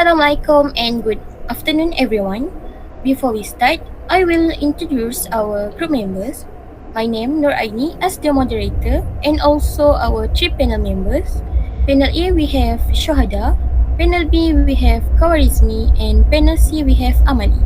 Assalamualaikum and good afternoon, everyone. Before we start, I will introduce our group members. My name Nur Aini as the moderator and also our three panel members. Panel A we have Shohada, panel B we have Kawarizmi, and panel C we have Amali.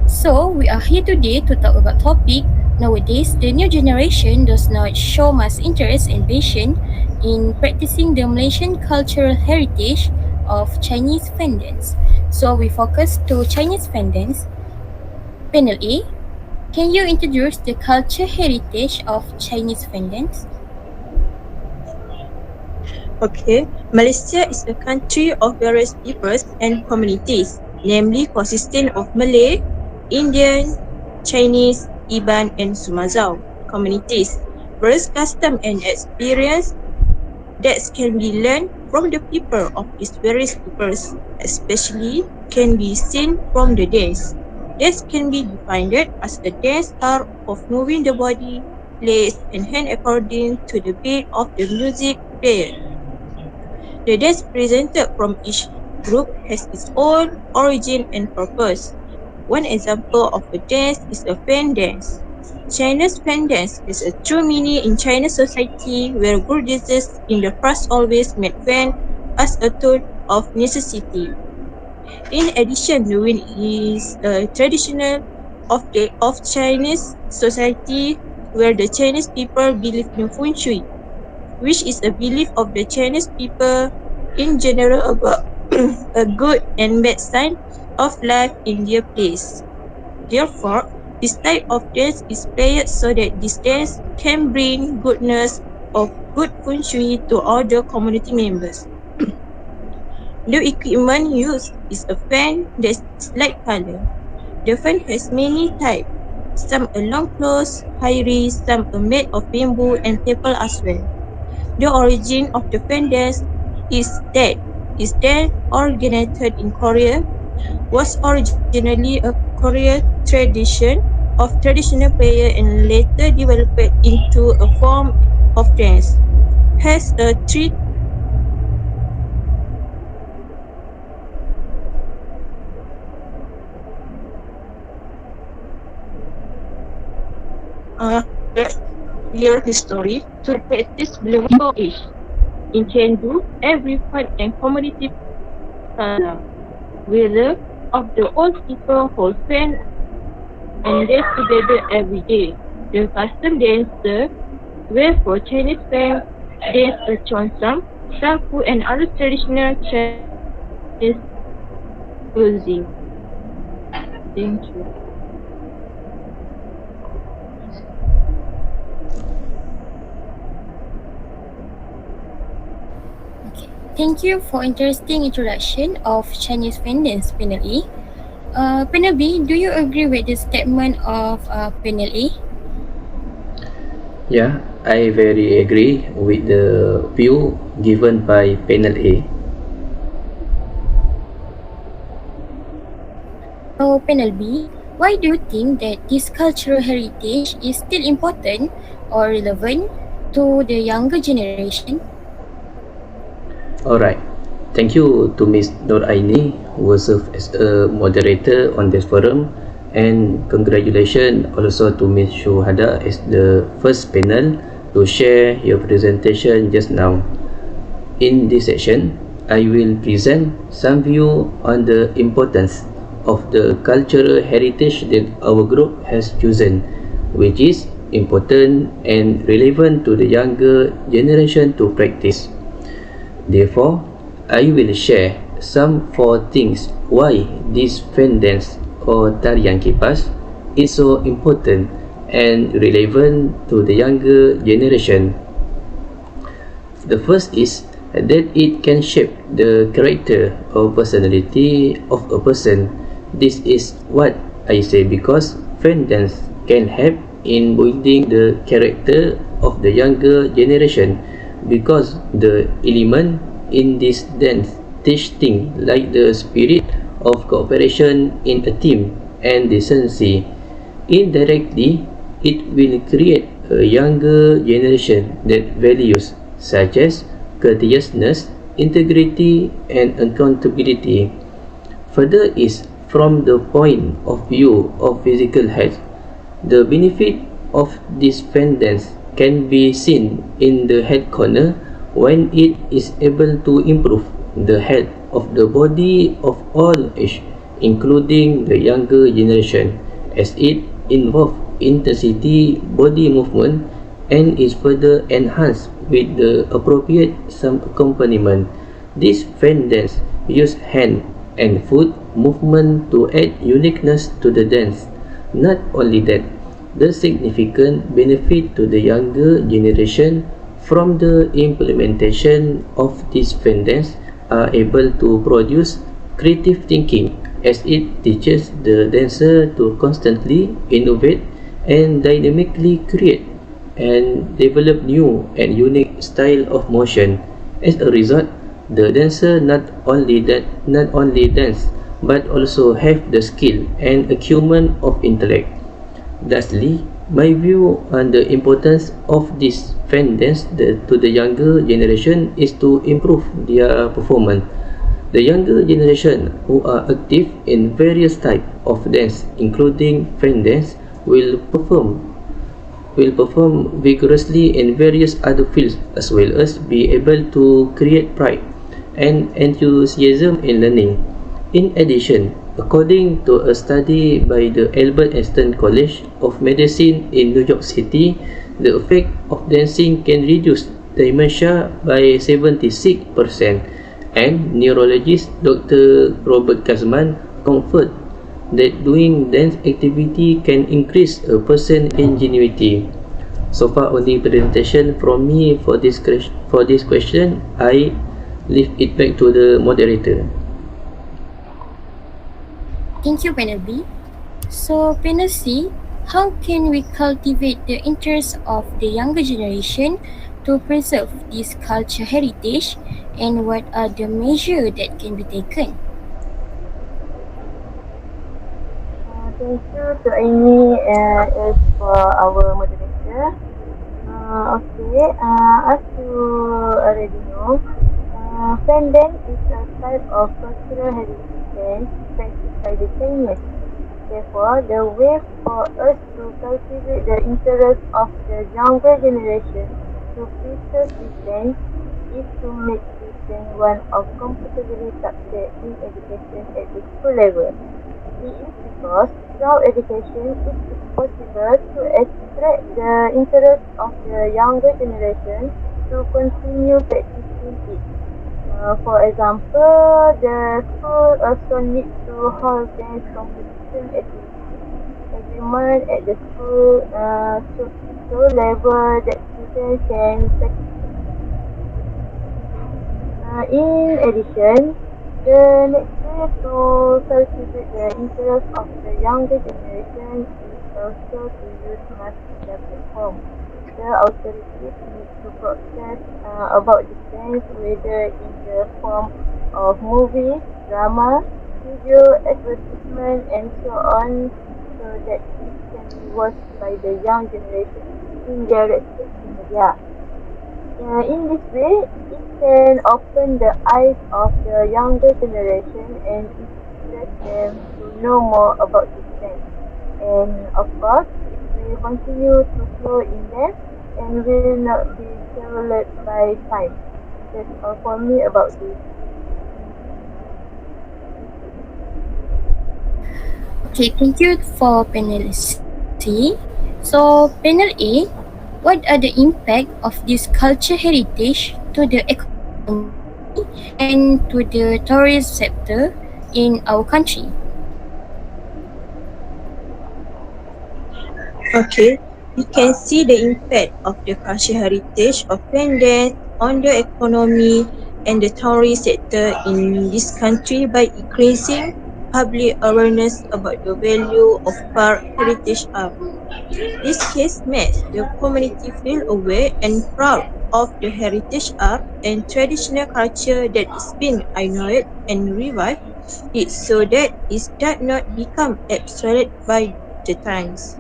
So we are here today to talk about topic. Nowadays, the new generation does not show much interest and passion in practicing the Malaysian cultural heritage of Chinese fandance. So we focus to Chinese fandance. Panel A, can you introduce the culture heritage of Chinese fandance? Okay, Malaysia is a country of various peoples and communities, namely consisting of Malay, Indian, Chinese, Iban and Sumazau communities. Various custom and experience that can be learned from the people of these various peoples, especially can be seen from the dance. Dance can be defined as a dance art of moving the body, legs and hand according to the beat of the music played. The dance presented from each group has its own origin and purpose. One example of a dance is a fan dance. China's fan dance is a true meaning in Chinese society where good dancers in the past always made fan as a tool of necessity. In addition, the wind is a traditional of Chinese society where the Chinese people believe in feng shui, which is a belief of the Chinese people in general about a good and bad sign of life in their place. Therefore, this type of dance is played so that this dance can bring goodness of good feng shui to all the community members. The equipment used is a fan that's light color. The fan has many types. Some are long close, high-rise, some are made of bamboo and paper as well. The origin of the fan dance is that originated in Korea, was originally a Korean tradition of traditional prayer and later developed into a form of dance. Has a three year history to practice belonging age. In Chengdu, every fun and community whether of the old people hold fan and dance together every day. The custom dancer wear for Chinese fans dance a cheongsam, shaku and other traditional Chinese clothing. Thank you. Thank you for interesting introduction of Chinese fandance, Panel A. Panel B, do you agree with the statement of Panel A? Yeah, I very agree with the view given by Panel A. So, Panel B, why do you think that this cultural heritage is still important or relevant to the younger generation? Alright, thank you to Ms. Nur Aini who served as a moderator on this forum, and congratulations also to Ms. Shuhada as the first panel to share your presentation just now. In this section, I will present some view on the importance of the cultural heritage that our group has chosen, which is important and relevant to the younger generation to practice. Therefore, I will share some 4 things why this fan dance or tarian kipas is so important and relevant to the younger generation. The first is that it can shape the character or personality of a person. This is what I say because fan dance can help in building the character of the younger generation, because the element in this dance teach things like the spirit of cooperation in a team and decency. Indirectly, it will create a younger generation that values such as courteousness, integrity, and accountability. Further is from the point of view of physical health. The benefit of this dance can be seen in the head corner when it is able to improve the health of the body of all age, including the younger generation, as it involves intensity body movement and is further enhanced with the appropriate some accompaniment. This fan dance use hand and foot movement to add uniqueness to the dance. Not only that, the significant benefit to the younger generation from the implementation of this fan dance are able to produce creative thinking as it teaches the dancer to constantly innovate and dynamically create and develop new and unique style of motion. As a result, the dancer not only dance but also have the skill and acumen of intellect. Lastly, my view on the importance of this fan dance to the younger generation is to improve their performance. The younger generation who are active in various types of dance, including fan dance, will perform vigorously in various other fields as well as be able to create pride and enthusiasm in learning. In addition, according to a study by the Albert Einstein College of Medicine in New York City, the effect of dancing can reduce dementia by 76%, and neurologist Dr. Robert Kazman confirmed that doing dance activity can increase a person's ingenuity. So far only presentation from me for this question. I leave it back to the moderator. Thank you, Panel B. So, Panel C, how can we cultivate the interest of the younger generation to preserve this culture heritage, and what are the measures that can be taken? Thank you to Amy as for our moderator. As you already know, fan dance is a type of cultural heritage dance practiced by the Chinese. Therefore, the way for us to cultivate the interest of the younger generation to preserve this dance is to make this dance one of comfortably subject in education at the school level. It is because through education it is possible to attract the interest of the younger generation to continue practicing it. For example, the school also needs to hold dance competition activities every month at the school so level that students can practice. In addition, the next way to cultivate the interest of the younger generation is also to use mass media platform. The authorities need to broadcast about the dance, whether in the form of movies, drama, video, advertisement, and so on, so that it can be watched by the young generation in their respective media. In this way, it can open the eyes of the younger generation and inspire them to know more about this dance. And of course, it will continue to flow in them and will not be developed by time. That's all for me about this. Okay, thank you for Panel C. So, Panel A, what are the impact of this culture heritage to the economy and to the tourist sector in our country? Okay, you can see the impact of the cultural heritage of fan dance on the economy and the tourist sector in this country by increasing public awareness about the value of park heritage art. This case makes the community feel aware and proud of the heritage art and traditional culture that is being honored and revived it so that it does not become obsolete by the times.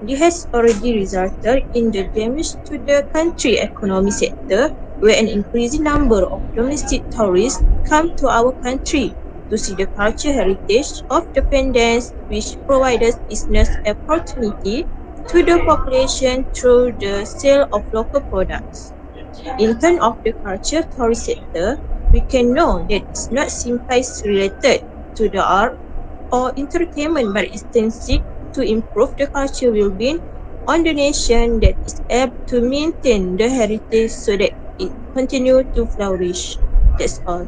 This has already resulted in the damage to the country economic sector where an increasing number of domestic tourists come to our country to see the cultural heritage of dependents, which provides business opportunity to the population through the sale of local products. In terms of the culture tourist sector, we can know that it's not simply related to the art or entertainment, but instead seek to improve the cultural well-being on the nation that is able to maintain the heritage so that it continue to flourish. That's all.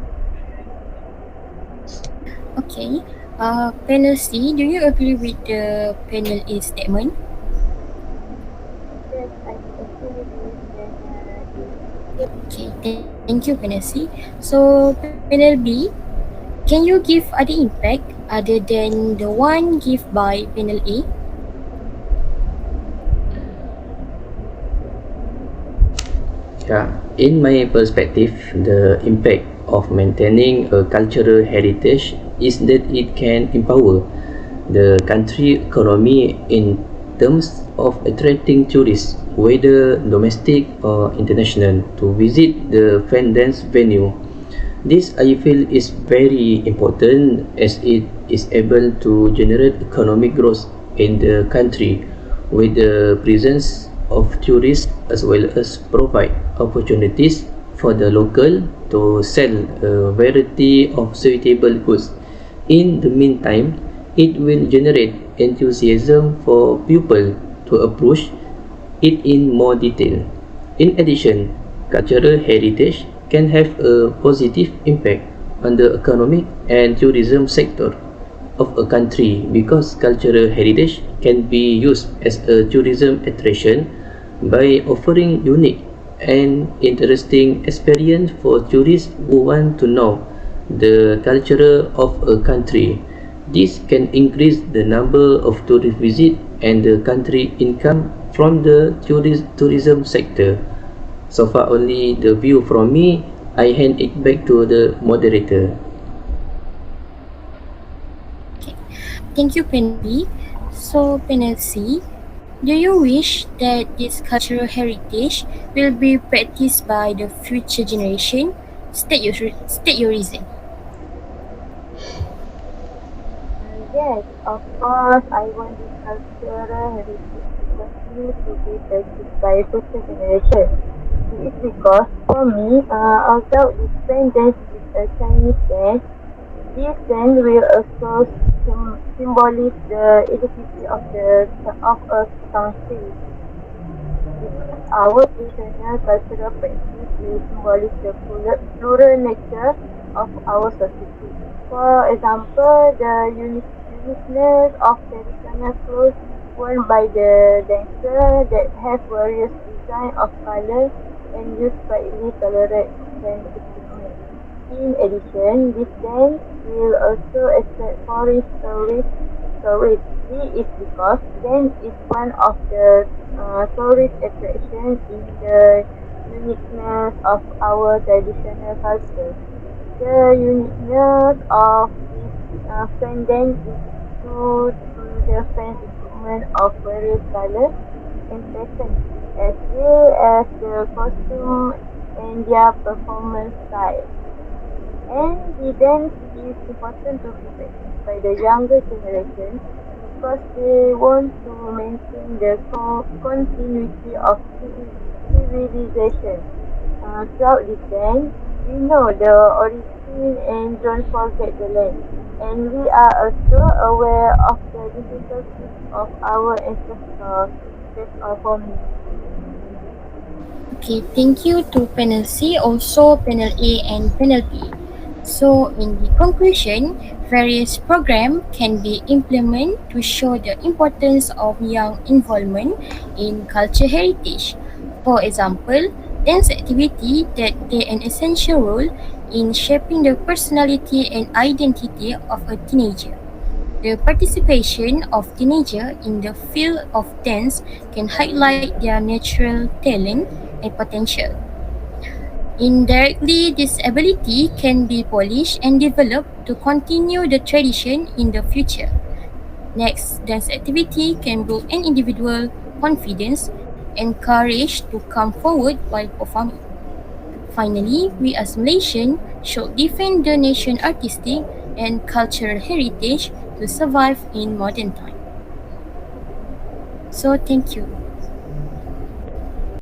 Okay. Panel C, do you agree with the panel A statement? Yes, I agree with Penalty. Okay, thank you, Panel C. So, Panel B, can you give other impact other than the one given by Panel A? Yeah, in my perspective, the impact of maintaining a cultural heritage is that it can empower the country economy in terms of attracting tourists, whether domestic or international, to visit the fan dance venue. This I feel is very important as it is able to generate economic growth in the country with the presence of tourists as well as provide opportunities for the local to sell a variety of suitable goods. In the meantime, it will generate enthusiasm for people to approach it in more detail. In addition, cultural heritage can have a positive impact on the economic and tourism sector of a country because cultural heritage can be used as a tourism attraction by offering unique and interesting experience for tourists who want to know the culture of a country. This can increase the number of tourist visits and the country income from the tourism sector. So far only the view from me. I hand it back to the moderator. Okay, thank you, Panel B. So, Panel C, do you wish that this cultural heritage will be practiced by the future generation? State your reason. Yes, of course, I want this cultural heritage to continue to be practiced by future generations. It is because, for me, although this fan dance is a Chinese dance, this dance will also symbolize the identity of a country. Because our traditional cultural practice will symbolize the plural nature of our society. For example, the uniqueness of traditional clothes worn by the dancer that have various design of color and use slightly colored hand equipment. In addition, this dance will also attract foreign tourists. This is because dance is one of the tourist attractions in the uniqueness of our traditional culture. The uniqueness of this fan dance is due to the fan equipment of various colors and patterns, as well as the costume and their performance style. And the dance is important to be practiced by the younger generation because they want to maintain the continuity of civilization. Throughout this dance, we know the origin and don't forget the land. And we are also aware of the difficulties of our ancestors. That's all for me. Okay, thank you to panel C, also panel A and panel B. So, in the conclusion, various programs can be implemented to show the importance of young involvement in culture heritage. For example, dance activity that play an essential role in shaping the personality and identity of a teenager. The participation of teenagers in the field of dance can highlight their natural talent and potential. Indirectly, this ability can be polished and developed to continue the tradition in the future. Next, dance activity can build an individual confidence and courage to come forward while performing. Finally, we as Malaysian should defend the nation's artistic and cultural heritage to survive in modern time. So thank you.